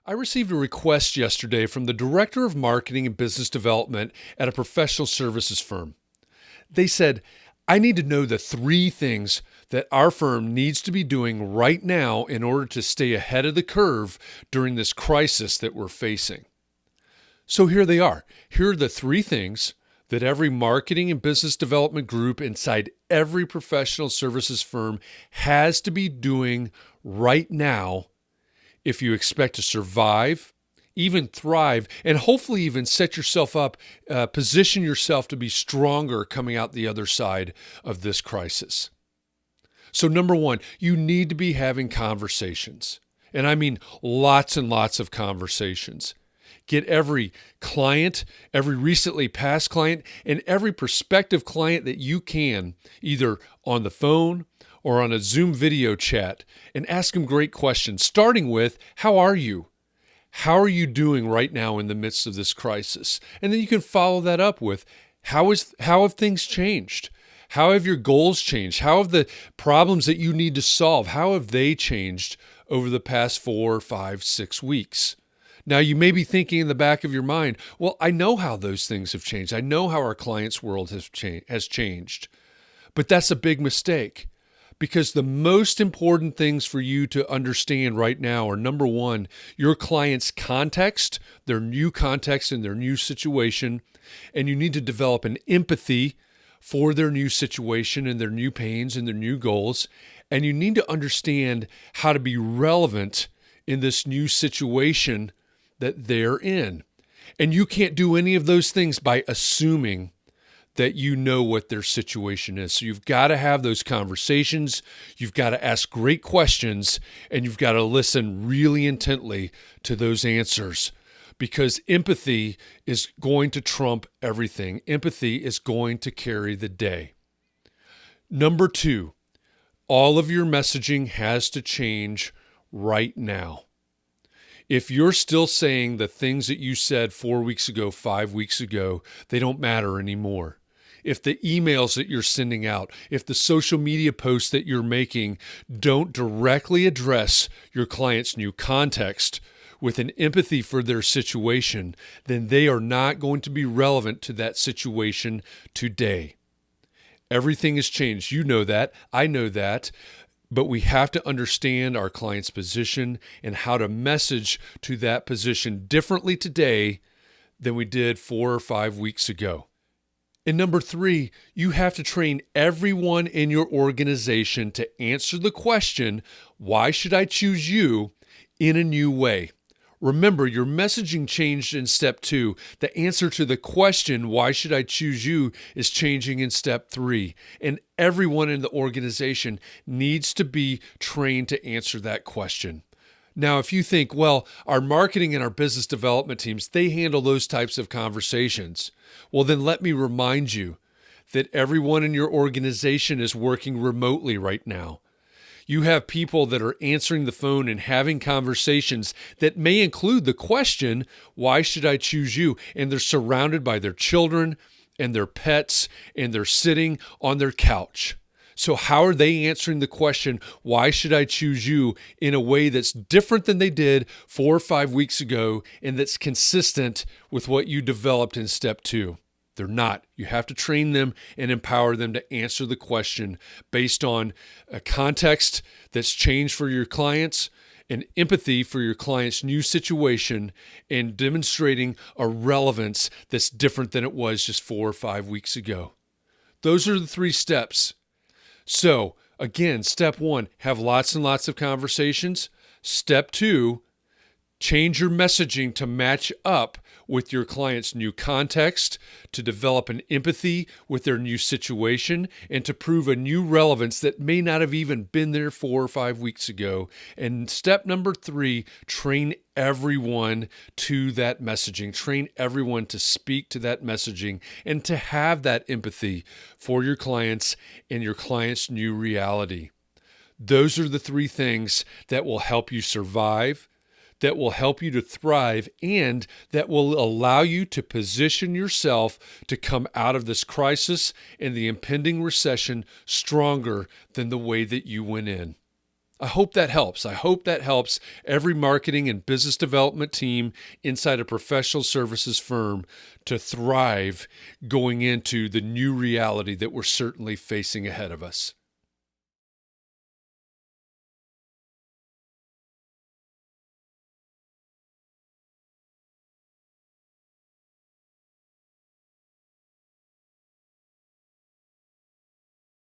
I received a request yesterday from the Director of Marketing and Business Development at a professional services firm. They said, I need to know the three things that our firm needs to be doing right now in order to stay ahead of the curve during this crisis that we're facing. So here they are. Here are the three things that every marketing and business development group inside every professional services firm has to be doing right now if you expect to survive, even thrive, and hopefully even set yourself up, position yourself to be stronger coming out the other side of this crisis. So number one, you need to be having conversations. And I mean lots and lots of conversations. Get every client, every recently past client, and every prospective client that you can, either on the phone or on a Zoom video chat, and ask them great questions, starting with, how are you? How are you doing right now in the midst of this crisis? And then you can follow that up with, how have things changed? How have your goals changed? How have the problems that you need to solve, how have they changed over the past 4, 5, 6 weeks? Now, you may be thinking in the back of your mind, well, I know how those things have changed. I know how our clients' world has changed. But that's a big mistake, because the most important things for you to understand right now are, number one, your client's context, their new context and their new situation. And you need to develop an empathy for their new situation and their new pains and their new goals. And you need to understand how to be relevant in this new situation that they're in. And you can't do any of those things by assuming that you know what their situation is. So you've got to have those conversations, you've got to ask great questions, and you've got to listen really intently to those answers, because empathy is going to trump everything. Empathy is going to carry the day. Number two, all of your messaging has to change right now. If you're still saying the things that you said 4 weeks ago, 5 weeks ago, they don't matter anymore. If the emails that you're sending out, if the social media posts that you're making don't directly address your client's new context with an empathy for their situation, then they are not going to be relevant to that situation today. Everything has changed. You know that. I know that. But we have to understand our client's position and how to message to that position differently today than we did 4 or 5 weeks ago. And number three, you have to train everyone in your organization to answer the question, why should I choose you, in a new way. Remember, your messaging changed in step 2. The answer to the question, why should I choose you, is changing in step 3. And everyone in the organization needs to be trained to answer that question. Now, if you think, well, our marketing and our business development teams, they handle those types of conversations. Well, then let me remind you that everyone in your organization is working remotely right now. You have people that are answering the phone and having conversations that may include the question, why should I choose you? And they're surrounded by their children and their pets, and they're sitting on their couch. So how are they answering the question, why should I choose you, in a way that's different than they did 4 or 5 weeks ago, and that's consistent with what you developed in step 2? They're not. You have to train them and empower them to answer the question based on a context that's changed for your clients, and empathy for your client's new situation, and demonstrating a relevance that's different than it was just 4 or 5 weeks ago. Those are the 3 steps. So again, step 1, have lots and lots of conversations. Step 2, change your messaging to match up with your client's new context, to develop an empathy with their new situation, and to prove a new relevance that may not have even been there 4 or 5 weeks ago. And step number 3, train everyone to that messaging. Train everyone to speak to that messaging and to have that empathy for your clients and your client's new reality. Those are the 3 things that will help you survive, that will help you to thrive, and that will allow you to position yourself to come out of this crisis and the impending recession stronger than the way that you went in. I hope that helps. I hope that helps every marketing and business development team inside a professional services firm to thrive going into the new reality that we're certainly facing ahead of us.